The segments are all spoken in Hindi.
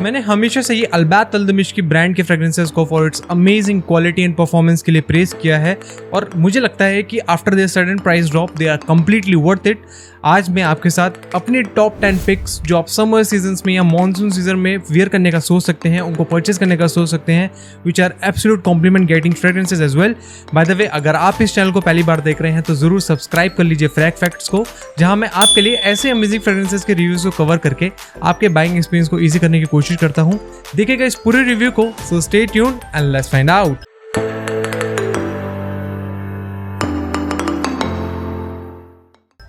मैंने हमेशा से ये अल्बात अल्दमिश्की ब्रांड के फ्रेग्रेंसेस को for its amazing quality and performance के लिए प्रेज किया है और मुझे लगता है कि after their sudden price drop they are completely worth it. आज मैं आपके साथ अपने टॉप 10 पिक्स जो आप समर सीजन्स में या मॉनसून सीजन में वियर करने का सोच सकते हैं, उनको परचेज करने का सोच सकते हैं, which are absolute compliment getting fragrances as well. By the way, अगर आप इस चैनल को पहली बार देख रहे हैं तो जरूर सब्सक्राइब कर लीजिए फ्रैग फैक्ट्स को, जहां मैं आपके लिए ऐसे अमेजिंग फ्रेग्रेंसेज के रिव्यूज को कवर करके आपके बाइंग एक्सपीरियंस को ईजी करने की कोशिश करता हूं। देखिएगा इस पूरे रिव्यू को, so stay tuned and let's find out.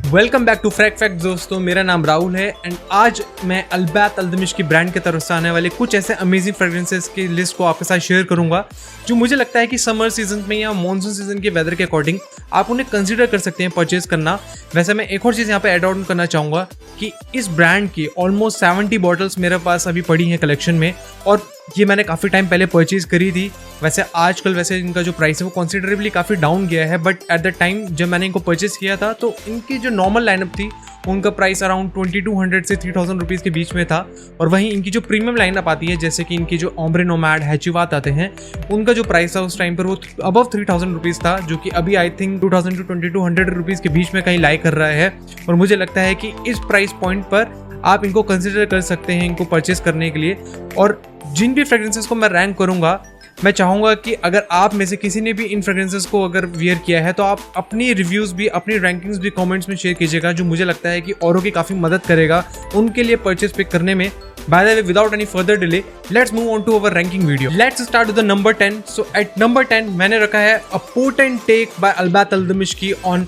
Welcome back to Frag Fact दोस्तों, मेरा नाम राहुल है एंड आज मैं अल्बात अल्दमिश्की ब्रांड की तरफ से आने वाले कुछ ऐसे अमेजिंग फ्रेग्रेंसेस की लिस्ट को आपके साथ शेयर करूंगा जो मुझे लगता है कि समर सीजन में या मॉनसून सीजन के वेदर के अकॉर्डिंग आप उन्हें कंसीडर कर सकते हैं परचेज करना। वैसे मैं एक और चीज़ यहाँ पे ऐड ऑन करना चाहूँगा कि इस ब्रांड की ऑलमोस्ट 70 बॉटल्स मेरे पास अभी पड़ी हैं कलेक्शन में और ये मैंने काफ़ी टाइम पहले परचेज करी थी। वैसे आजकल वैसे इनका जो प्राइस है वो कंसिडरेबली काफ़ी डाउन गया है, बट एट द टाइम जब मैंने इनको परचेज किया था तो इनकी जो नॉर्मल लाइनअप थी उनका प्राइस अराउंड 2200 से 3000 रुपीज़ के बीच में था। और वहीं इनकी जो प्रीमियम लाइनअप आती है, जैसे कि इनकी जो ओम्ब्रे नोमैड हैचिवात आते हैं, उनका जो प्राइस था उस टाइम पर वो अबव 3000 रुपीज़ था, जो कि अभी आई थिंक 2000 to 2200 रुपीज़ के बीच में कहीं लाई कर रहा है। और मुझे लगता है कि इस प्राइस पॉइंट पर आप इनको कंसिडर कर सकते हैं इनको परचेज करने के लिए। और जिन भी फ्रेग्रेंसेस को मैं रैंक करूँगा, मैं चाहूँगा कि अगर आप में से किसी ने भी इन फ्रेग्रेंसेस को अगर वियर किया है तो आप अपनी रिव्यूज़ भी, अपनी रैंकिंग्स भी कमेंट्स में शेयर कीजिएगा, जो मुझे लगता है कि औरों की काफ़ी मदद करेगा उनके लिए परचेज पिक करने में। By the way, without any further delay, let's move on to our ranking video. Let's start with the number 10. So at number 10 मैंने रखा है A Potent Take by Albat Aldamishki on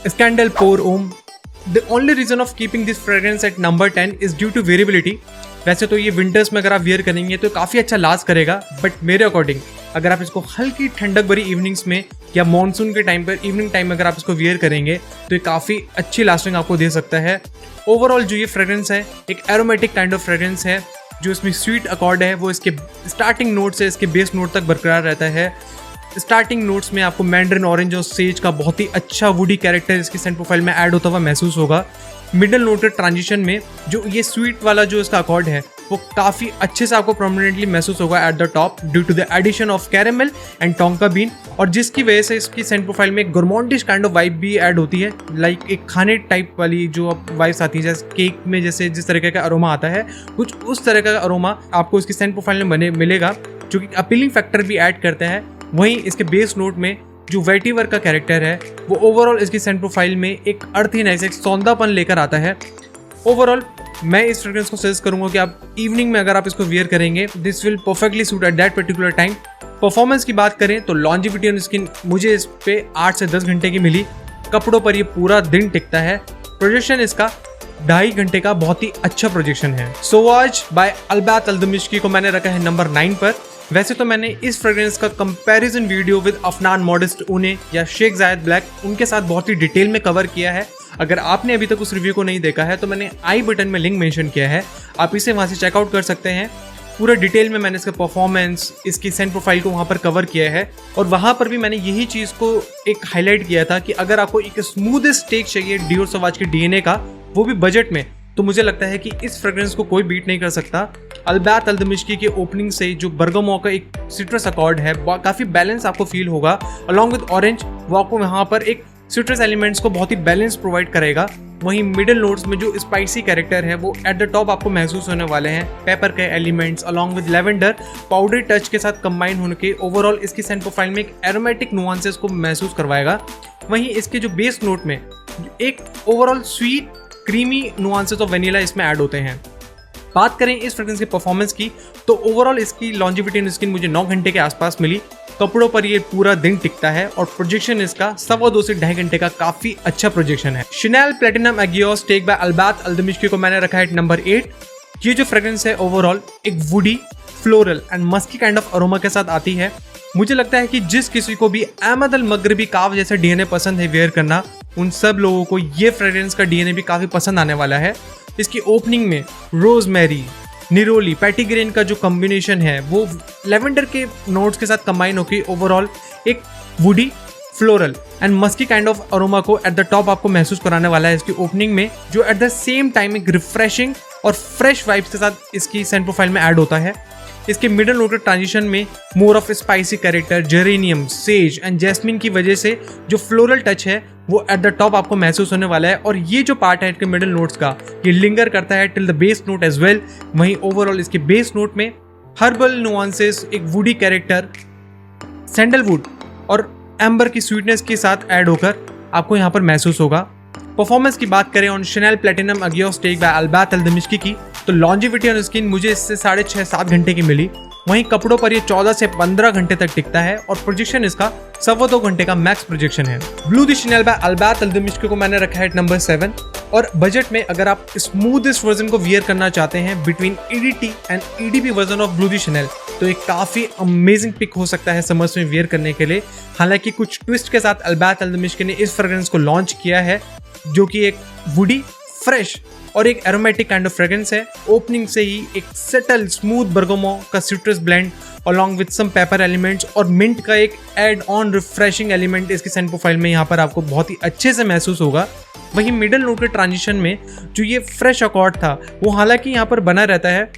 Scandal Pour Homme. The only reason of keeping this fragrance at number 10 is due to variability. वैसे तो ये विंटर्स में अगर आप वियर करेंगे तो काफ़ी अच्छा लास्ट करेगा, बट मेरे अकॉर्डिंग अगर आप इसको हल्की ठंडक भरी इवनिंग्स में या मॉनसून के टाइम पर इवनिंग टाइम में अगर आप इसको वियर करेंगे तो ये काफ़ी अच्छी लास्टिंग आपको दे सकता है। ओवरऑल जो ये फ्रेग्रेंस है एक एरोमेटिक काइंड ऑफ फ्रेग्रेंस है, जो इसमें स्वीट अकॉर्ड है वो इसके स्टार्टिंग नोट से इसके बेस नोट तक बरकरार रहता है। स्टार्टिंग नोट्स में आपको मैंड्रिन ऑरेंज और सेज का बहुत ही अच्छा वुडी कैरेक्टर इसकी सेंट प्रोफाइल में ऐड होता हुआ महसूस होगा। मिडल नोट के ट्रांजिशन में जो ये स्वीट वाला जो इसका अकॉर्ड है वो काफ़ी अच्छे से आपको प्रोमिनेंटली महसूस होगा at the top due to the addition of caramel and tonka bean, और जिसकी वजह से इसकी सेंट प्रोफाइल में गोरमोंटिश काइंड ऑफ वाइब भी ऐड होती है, लाइक एक खाने टाइप वाली जो वाइब्स आती है, जैसे केक में जैसे जिस तरह का अरोमा आता है कुछ उस तरह का अरोमा आपको इसकी सेंट प्रोफाइल में मिलेगा, जो कि अपीलिंग फैक्टर भी ऐड करता है। वहीं इसके बेस नोट में जो वेटिवर का कैरेक्टर है वो ओवरऑल इसकी सेंट प्रोफाइल में एक अर्थीनेस, एक सौंदापन लेकर आता है। ओवरऑल मैं इस फ्रेग्रेंस को सजेस्ट करूंगा कि आप इवनिंग में अगर आप इसको वियर करेंगे this will perfectly suit at that particular time. Performance की बात करें तो लॉन्जिविटी ऑन स्किन मुझे इस पे 8 से 10 घंटे की मिली, कपड़ों पर ये पूरा दिन टिकता है। प्रोजेक्शन इसका 2.5 घंटे का बहुत ही अच्छा प्रोजेक्शन है। सोवाज बाय अल्बात अल्दमिश्की को मैंने रखा है नंबर 9 पर। वैसे तो मैंने इस फ्रेग्रेंस का comparison video with Afnan modest उने या शेख जायद ब्लैक उनके साथ बहुत ही डिटेल में कवर किया है। अगर आपने अभी तक उस रिव्यू को नहीं देखा है तो मैंने आई बटन में लिंक मेंशन किया है, आप इसे वहाँ से चेकआउट कर सकते हैं। पूरा डिटेल में मैंने इसका परफॉर्मेंस, इसकी सेंट प्रोफाइल को वहाँ पर कवर किया है और वहाँ पर भी मैंने यही चीज़ को एक हाईलाइट किया था कि अगर आपको एक स्मूदेस्ट टेक चाहिए डियोर सवाज के डीएनए का, वो भी बजट में, तो मुझे लगता है कि इस फ्रेग्रेंस को कोई बीट नहीं कर सकता। अल्बात अल्दमिश्की के ओपनिंग से जो बर्गामो का एक सिट्रस अकॉर्ड है काफ़ी बैलेंस आपको फील होगा, अलॉन्ग विद ऑरेंज वो आपको यहाँ पर एक सिट्रस एलिमेंट्स को बहुत ही बैलेंस प्रोवाइड करेगा। वहीं मिडिल नोट्स में जो स्पाइसी कैरेक्टर है वो एट द टॉप आपको महसूस होने वाले हैं। पेपर के elements along with lavender powder touch के साथ कंबाइन होने के ओवरऑल इसकी सेंट प्रोफाइल में एक एरोमेटिक नुआंसेस को महसूस करवाएगा। वहीं इसके जो बेस नोट में एक overall sweet creamy nuances of vanilla इसमें ऐड होते हैं। बात करें इस फ्रेग्रेंस की परफॉर्मेंस की तो ओवरऑल इसकी लॉन्जिविटी इन स्किन मुझे 9 घंटे के आसपास मिली, कपड़ों पर ये पूरा दिन टिकता है और प्रोजेक्शन इसका 2.25 से 2.5 घंटे का काफी अच्छा प्रोजेक्शन है। Chanel platinum egoiste take by Albait Aldimashqi को मैंने रखा है नंबर 8। ये जो फ्रेग्रेंस है ओवरऑल एक woody, floral and musky kind of aroma के साथ आती है। मुझे लगता है कि जिस किसी को भी अहमद अल मगरबी काव जैसा डीएनए पसंद है वेयर करना, उन सब लोगों को ये फ्रेग्रेंस का डीएनए भी काफी पसंद आने वाला है। इसकी ओपनिंग में रोजमेरी, निरोली, पैटीग्रेन का जो कॉम्बिनेशन है वो लेवेंडर के नोट्स के साथ कंबाइन होकर ओवरऑल एक woody, floral and musky kind of aroma को एट द टॉप आपको महसूस कराने वाला है इसकी ओपनिंग में, जो एट द सेम टाइम एक रिफ्रेशिंग और फ्रेश वाइब्स के साथ इसकी सेंट प्रोफाइल में ऐड होता है। इसके मिडल नोट के ट्रांजिशन में more of spicy character, geranium, sage and jasmine की वजह से जो फ्लोरल टच है वो एट द टॉप आपको महसूस होने वाला है। और ये जो पार्ट है इसके मिडल नोट्स का, ये लिंगर करता है till the base note as well. वहीं ओवरऑल इसके बेस नोट में हर्बल नुआंसेस, एक वुडी कैरेक्टर, सैंडलवुड और एम्बर की स्वीटनेस के साथ ऐड होकर आपको यहाँ पर महसूस होगा। परफॉर्मेंस की बात करें on Chanel platinum egoiste take by अल्बैत Aldimashqi की, तो लॉन्जिविटी ऑन स्किन मुझे इससे 6.5-7 घंटे की मिली। वहीं कपड़ों पर ये 14 से 15 घंटे तक टिकता है और प्रोजेक्शन इसका 2.25 घंटे का मैक्स प्रोजेक्शन है। ब्लू द शनेल बाय अल्बैत अल्दमिश्की को मैंने रखा है नंबर 7। और बजट में अगर आप स्मूथेस्ट वर्जन को वियर करना चाहते हैं between EDT and EDP version of blue the Chanel, तो एक काफी अमेजिंग पिक हो सकता है समर्स में वियर करने के लिए। हालांकि कुछ ट्विस्ट के साथ अल्बैत अल्दमिश्की ने इस फ्रेग्रेंस को लॉन्च किया है, जो कि एक वुडी, फ्रेश और एक एरोमेटिक काइंड ऑफ फ्रेग्रेंस है। ओपनिंग से ही एक सेटल स्मूथ बर्गमो का citrus blend along with some pepper elements और मिंट का एक एड ऑन रिफ्रेशिंग एलिमेंट इसकी सेंट प्रोफाइल में यहाँ पर आपको बहुत ही अच्छे से महसूस होगा। वहीं मिडल नोट के ट्रांजिशन में जो ये फ्रेश अकॉर्ड था वो हालांकि यहाँ पर बना रहता है,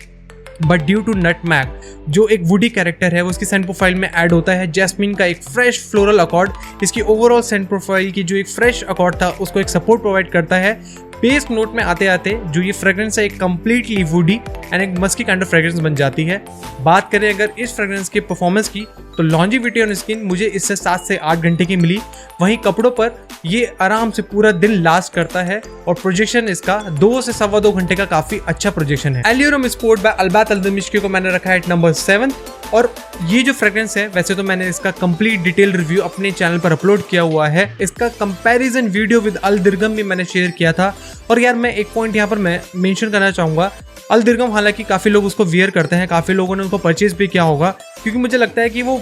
बट ड्यू टू नटमैग जो एक वुडी कैरेक्टर है वो उसकी सेंट प्रोफाइल में ऐड होता है। जैस्मिन का एक फ्रेश फ्लोरल अकॉर्ड इसकी ओवरऑल सेंट प्रोफाइल की जो एक फ्रेश अकॉर्ड था उसको एक सपोर्ट प्रोवाइड करता है। बेस नोट में आते आते जो ये फ्रेग्रेंस है एक कंप्लीटली वुडी एंड एक मस्की काइंड ऑफ फ्रेग्रेंस बन जाती है। बात करें अगर इस फ्रेग्रेंस की परफॉर्मेंस की, तो लॉन्जिविटी ऑन स्किन मुझे इससे 7 से 8 घंटे की मिली। वहीं कपड़ों पर ये आराम से पूरा दिन लास्ट करता है और प्रोजेक्शन इसका 2 से 2.25 घंटे का काफी अच्छा प्रोजेक्शन है। एलियोरम स्पोर्ट बाय अल्बैत अल्दमिश्की को मैंने रखा है नंबर 7। और ये जो फ्रेग्रेंस है, वैसे तो मैंने इसका कंप्लीट डिटेल रिव्यू अपने चैनल पर अपलोड किया हुआ है। इसका कंपैरिजन वीडियो विद अल दिरगम भी मैंने शेयर किया था। और यार मैं एक पॉइंट यहाँ पर मैं मेंशन करना चाहूँगा, अल दिरगम हालांकि काफ़ी लोग उसको वियर करते हैं, काफ़ी लोगों ने उसको परचेज भी किया होगा, क्योंकि मुझे लगता है कि वो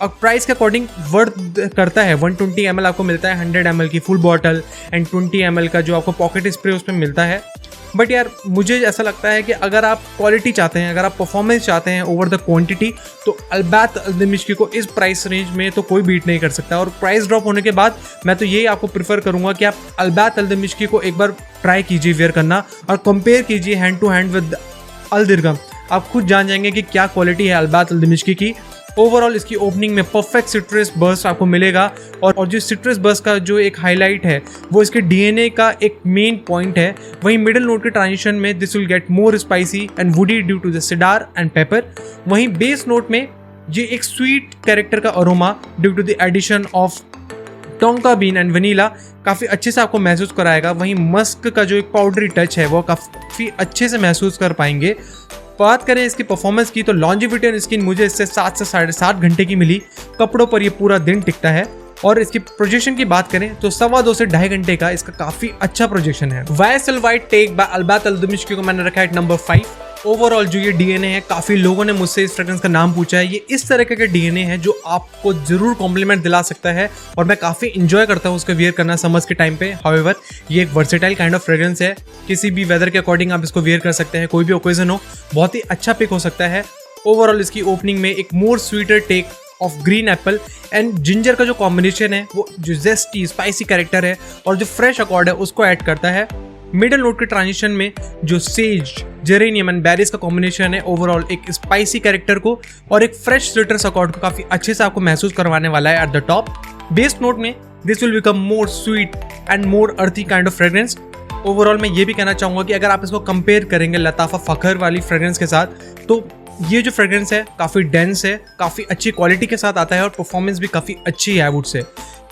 प्राइस के अकॉर्डिंग वर्थ करता है। 120 ml आपको मिलता है, 100 ml की फुल बॉटल एंड 20 ml का जो आपको पॉकेट स्प्रे उसमें मिलता है। बट यार मुझे ऐसा लगता है कि अगर आप क्वालिटी चाहते हैं, अगर आप परफॉर्मेंस चाहते हैं ओवर द क्वांटिटी, तो अल्बैत अल्दमिश्की को इस प्राइस रेंज में तो कोई बीट नहीं कर सकता। और प्राइस ड्रॉप होने के बाद मैं तो यही आपको प्रेफर करूंगा कि आप अल्बैत अल्दमिश्की को एक बार ट्राई कीजिए वेयर करना और कंपेयर कीजिए हैंड टू हैंड विद अल दिरगम। आप खुद जान जाएंगे कि क्या क्वालिटी है अल्बैत अल्दमिश्की की। ओवरऑल इसकी ओपनिंग में परफेक्ट सिट्रस बर्स्ट आपको मिलेगा और जो सिट्रस बर्स्ट का जो एक हाईलाइट है वो इसके DNA का एक मेन पॉइंट है। वहीं मिडिल नोट के ट्रांजिशन में this will get more spicy and woody due to the cedar and pepper. वहीं बेस नोट में ये एक स्वीट कैरेक्टर का aroma due to the addition of tonka bean and vanilla काफ़ी अच्छे से आपको महसूस कराएगा। वहीं मस्क का जो एक पाउडरी टच है वो काफ़ी अच्छे से महसूस कर पाएंगे। बात करें इसकी परफॉर्मेंस की, तो लॉन्जिविटी ऑन स्किन मुझे इससे 7 से 7.5 घंटे की मिली। कपड़ों पर ये पूरा दिन टिकता है। और इसकी प्रोजेक्शन की बात करें तो 2.25 से 2.5 घंटे का इसका काफी अच्छा प्रोजेक्शन है। YSL वाइट टेक बाय अल्बैत अल्दमिश्की को मैंने रखा है नंबर 5। ओवरऑल जो ये DNA है, काफी लोगों ने मुझसे इस फ्रेग्रेंस का नाम पूछा है। ये इस तरह का DNA है जो आपको जरूर कॉम्प्लीमेंट दिला सकता है और मैं काफी इंजॉय करता हूँ उसको वियर करना समर्स के टाइम पे। हाउएवर ये एक वर्सेटाइल काइंड ऑफ फ्रेग्रेंस है, किसी भी वेदर के अकॉर्डिंग आप इसको वियर कर सकते हैं, कोई भी ओकेजन हो, बहुत ही अच्छा पिक हो सकता है। ओवरऑल इसकी ओपनिंग में एक more sweeter take of green apple and ginger का जो कॉम्बिनेशन है वो जो जेस्टी स्पाइसी कैरेक्टर है और जो फ्रेश अकॉर्ड है उसको ऐड करता है। मिडल नोट के ट्रांजिशन में जो सेज, जेरेनियम एंड बेरीज का कॉम्बिनेशन है ओवरऑल एक स्पाइसी कैरेक्टर को और एक फ्रेश सिट्रस अकॉर्ड को काफी अच्छे से आपको महसूस करवाने वाला है at the top. Base note में this will become more sweet and more earthy kind of fragrance. Overall मैं ये भी कहना चाहूँगा कि अगर आप इसको कंपेयर करेंगे लताफा फखर वाली फ्रेग्रेंस के साथ, तो ये जो फ्रेग्रेंस है काफ़ी डेंस है, काफ़ी अच्छी क्वालिटी के साथ आता है और परफॉर्मेंस भी काफ़ी अच्छी है आई वुड से।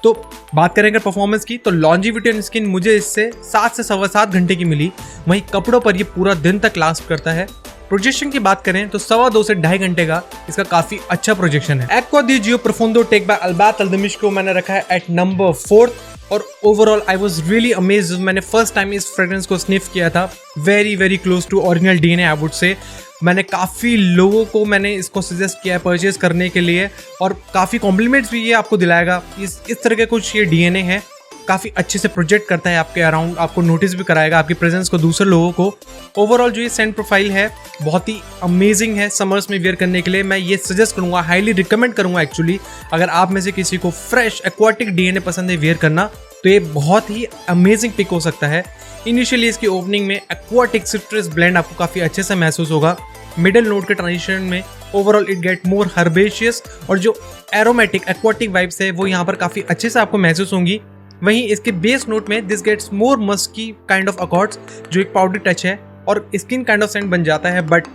तो बात करें अगर परफॉर्मेंस की, तो लॉन्जिविटी ऑन स्किन मुझे इससे 7 से 7.25 घंटे की मिली। वहीं कपड़ों पर ये पूरा दिन तक लास्ट करता है। प्रोजेक्शन की बात करें तो 2.25 से 2.5 घंटे का इसका काफ़ी अच्छा प्रोजेक्शन है। Acqua di Gio Profondo take by अल्बैत अल्दमिश्की को मैंने रखा है एट नंबर 4 और overall I was really amazed. मैंने फर्स्ट टाइम इस फ्रेग्रेंस को स्निफ किया था, very close to original DNA I would say. मैंने काफ़ी लोगों को मैंने इसको सजेस्ट किया है परचेज करने के लिए और काफ़ी कॉम्प्लीमेंट्स भी ये आपको दिलाएगा। इस तरह के कुछ ये DNA है, काफ़ी अच्छे से प्रोजेक्ट करता है आपके अराउंड, आपको नोटिस भी कराएगा आपकी प्रेजेंस को दूसरे लोगों को। ओवरऑल जो ये सेंट प्रोफाइल है बहुत ही अमेजिंग है समर्स में वेयर करने के लिए। मैं ये सजेस्ट करूँगा, हाईली रिकमेंड करूँगा एक्चुअली। अगर आप में से किसी को फ्रेश एक्वाटिक DNA पसंद है वेयर करना, तो ये बहुत ही अमेजिंग पिक हो सकता है। इनिशियली इसकी ओपनिंग में एक्वाटिक सिट्रस ब्लेंड आपको काफ़ी अच्छे से महसूस होगा। मिडिल नोट के ट्रांजिशन में overall it get more herbaceous और जो एरोमेटिक एक्वाटिक वाइब्स है वो यहाँ पर काफ़ी अच्छे से आपको महसूस होंगी। वहीं इसके बेस नोट में this gets more musky kind of accords जो एक पाउडर टच है और स्किन काइंड ऑफ सेंट बन जाता है। बट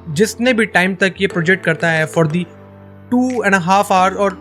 जिसने भी टाइम तक ये प्रोजेक्ट करता है फॉर दी 2.5 आवर और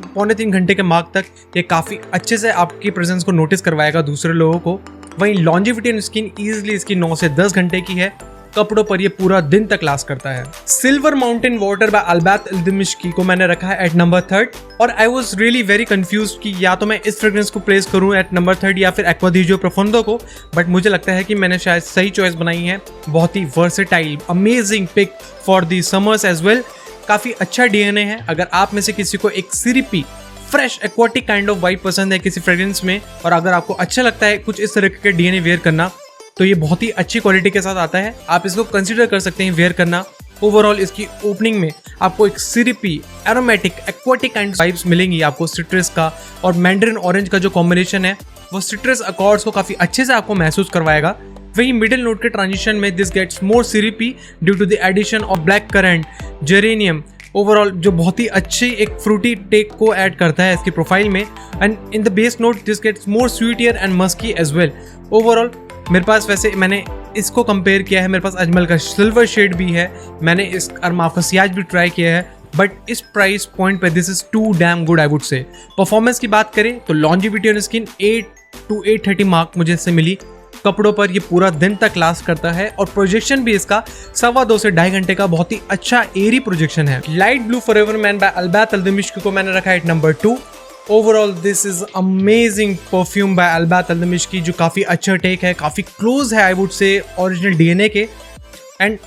2.25 घंटे के मार्क तक, ये काफ़ी अच्छे से आपकी प्रेजेंस को नोटिस करवाएगा दूसरे लोगों को। वहीं लॉन्जिविटी इन स्किन ईजिली इसकी 9 से 10 घंटे की है। कपड़ों पर ये पूरा दिन तक लास्ट करता है। Silver mountain water bye Albait Aldimashqi को मैंने रखा है एट नंबर 3 और आई वॉज रियली वेरी कंफ्यूज कि या तो मैं इस फ्रेग्रेंस को प्लेस करूं एट नंबर 3 या फिर एक्वा दी जो प्रोफुंडो को। बट मुझे लगता है कि मैंने शायद सही चॉइस बनाई है। बहुत ही versatile amazing pick for the summers as well. काफ़ी अच्छा डीएनए है। अगर आप में से किसी को एक syrupy fresh aquatic kind of vibe पसंद है किसी फ्रेग्रेंस में और अगर आपको अच्छा लगता है कुछ इस तरह के डीएनए वेयर करना, तो ये बहुत ही अच्छी क्वालिटी के साथ आता है। आप इसको कंसिडर कर सकते हैं वेयर करना। ओवरऑल इसकी ओपनिंग में आपको एक सिरिपी एरोमेटिक एक्वाटिक काइंड वाइब्स मिलेंगी आपको सिट्रस का और मैंडरिन ऑरेंज का जो कॉम्बिनेशन है वो सिट्रस अकॉर्ड्स को काफ़ी अच्छे से आपको महसूस करवाएगा। वहीं मिडिल नोट के ट्रांजिशन में this gets more syrupy due to the addition of black currant geranium. Overall जो बहुत ही अच्छी एक फ्रूटी टेक को ऐड करता है इसकी प्रोफाइल में। And in the base note this gets more sweetier and musky as well. Overall मेरे पास वैसे मैंने इसको कंपेयर किया है, मेरे पास अजमल का सिल्वर शेड भी है, मैंने इस अरमाफ का सियाज भी ट्राई किया है। बट इस प्राइस पॉइंट पे this is too damn good I would say. Performance की बात करें तो longevity on skin 8 to 830 mark मुझे इससे मिली। कपड़ों पर ये पूरा दिन तक लास्ट करता है और प्रोजेक्शन भी इसका 2.25 से 2.5 घंटे का बहुत ही अच्छा एरी प्रोजेक्शन है। Light blue forever man by Albait Aldimashqi को मैंने रखा है number 2। Overall this is amazing perfume by Albait Aldimashqi जो काफ़ी अच्छा टेक है, काफ़ी क्लोज है I would say original DNA के। एंड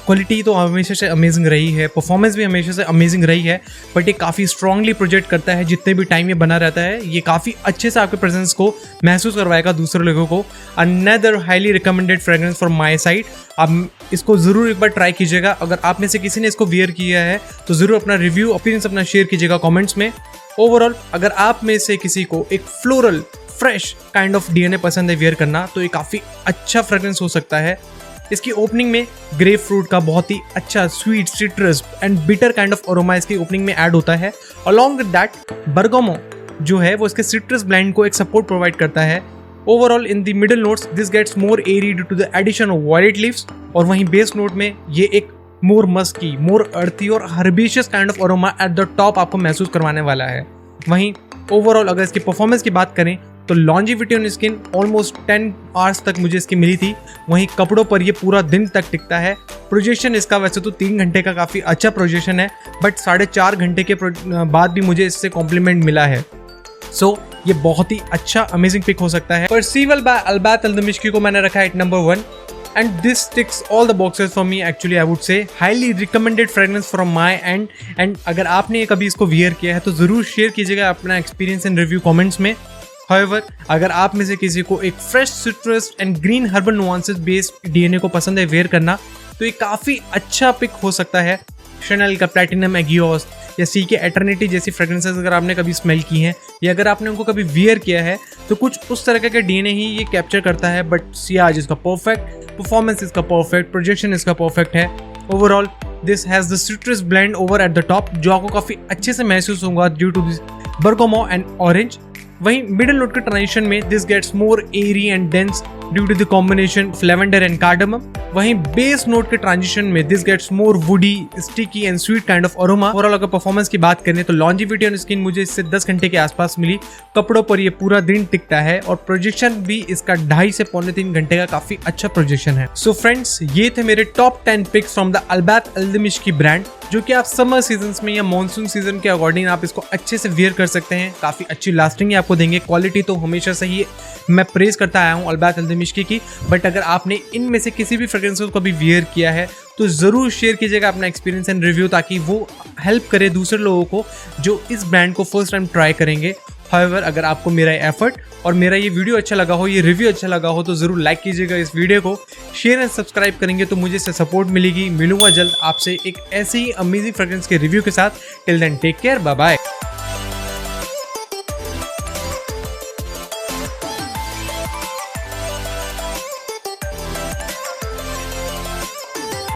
क्वालिटी तो हमेशा से अमेजिंग रही है, परफॉर्मेंस भी हमेशा से अमेजिंग रही है। बट ये काफ़ी स्ट्रांगली प्रोजेक्ट करता है जितने भी टाइम ये बना रहता है। ये काफ़ी अच्छे से आपके प्रेजेंस को महसूस करवाएगा दूसरे लोगों को। Another highly recommended fragrance from my side. आप इसको ज़रूर एक बार ट्राई कीजिएगा। अगर आप में से किसी ने इसको वियर किया है तो ज़रूर अपना रिव्यू ओपिनियंस अपना शेयर कीजिएगा कॉमेंट्स में। ओवरऑल अगर आप में से किसी को एक floral fresh kind of DNA पसंद है वियर करना, तो ये काफ़ी अच्छा फ्रेग्रेंस हो सकता है। इसकी ओपनिंग में ग्रेप फ्रूट का बहुत ही अच्छा sweet citrus and bitter kind of aroma इसकी ओपनिंग में ऐड होता है। अलॉन्ग विद दैट बर्गामो जो है वो इसके सिट्रस ब्लेंड को एक सपोर्ट प्रोवाइड करता है। Overall in the middle notes this gets more airy due to the addition of violet leaves और वहीं बेस नोट में ये एक मोर मस्की, मोर अर्थी और herbaceous kind of aroma eight the top आपको महसूस करवाने वाला है। वहीं ओवरऑल अगर इसकी परफॉर्मेंस की बात करें तो longevity on skin almost 10 hours तक मुझे इसकी मिली थी। वहीं कपड़ों पर ये पूरा दिन तक टिकता है। प्रोजेक्शन इसका वैसे तो 3 घंटे का काफ़ी अच्छा प्रोजेक्शन है, बट 4.5 घंटे के बाद भी मुझे इससे कॉम्प्लीमेंट मिला है। सो ये बहुत ही अच्छा अमेजिंग पिक हो सकता है। परसीवल बाय अल्बैत एल्दमिश्की को मैंने रखा है number 1 and this ticks all the boxes for me actually I would say. Highly recommended fragrance from my end. And अगर आपने कभी इसको वियर किया है तो ज़रूर शेयर कीजिएगा अपना एक्सपीरियंस एंड रिव्यू कमेंट्स में। However, अगर आप में से किसी को एक fresh citrus and green herbal nuances based DNA को पसंद है वेयर करना, तो ये काफ़ी अच्छा पिक हो सकता है। शनेल का प्लैटिनम एगियोस या सी के एटर्निटी जैसी फ्रेग्रेंसेस अगर आपने कभी स्मेल की हैं या अगर आपने उनको कभी वियर किया है तो कुछ उस तरह का डीएनए ही ये कैप्चर करता है। बट सियाज इसका परफेक्ट, परफॉर्मेंस इसका परफेक्ट, प्रोजेक्शन इसका परफेक्ट है। Overall this has the citrus blend over at the top जो आपको काफ़ी अच्छे से महसूस होगा due to this bergamot and orange. वहीं मिडिल नोट के ट्रांजिशन में this gets more airy and dense due to the combination of lavender and cardamom. वहीं बेस नोट के ट्रांजिशन में this gets more woody, sticky and sweet kind of aroma. Overall अगर परफॉर्मेंस की बात करें तो लॉन्जिविटी ऑन स्किन मुझे इससे 10 घंटे के आसपास मिली। कपड़ों पर ये पूरा दिन टिकता है और प्रोजेक्शन भी इसका 2.5 से 3.25 घंटे का काफी अच्छा प्रोजेक्शन है। सो फ्रेंड्स, ये थे मेरे top 10 picks from the Albait Aldimashqi brand, जो कि आप समर सीजन में या मॉनसून सीजन के अकॉर्डिंग आप इसको अच्छे से वियर कर सकते हैं। काफी अच्छी लास्टिंग आपको देंगे। क्वालिटी तो हमेशा से ही मैं प्रेज करता आया हूँ अल्बैत एल्दमिश्की की। बट अगर आपने इनमें से किसी भी फ्रेग्रेंस को भी वियर किया है तो ज़रूर शेयर कीजिएगा अपना एक्सपीरियंस एंड रिव्यू, ताकि वो हेल्प करे दूसरे लोगों को जो इस ब्रांड को फर्स्ट टाइम ट्राई करेंगे। हाउएवर, अगर आपको मेरा एफर्ट और मेरा ये वीडियो अच्छा लगा हो, ये रिव्यू अच्छा लगा हो, तो ज़रूर लाइक कीजिएगा इस वीडियो को, शेयर एंड सब्सक्राइब करेंगे तो मुझे इससे सपोर्ट मिलेगी। मिलूंगा जल्द आपसे एक ऐसे ही अमेजिंग फ्रेग्रेंस के रिव्यू के साथ। Till then take care, bye bye.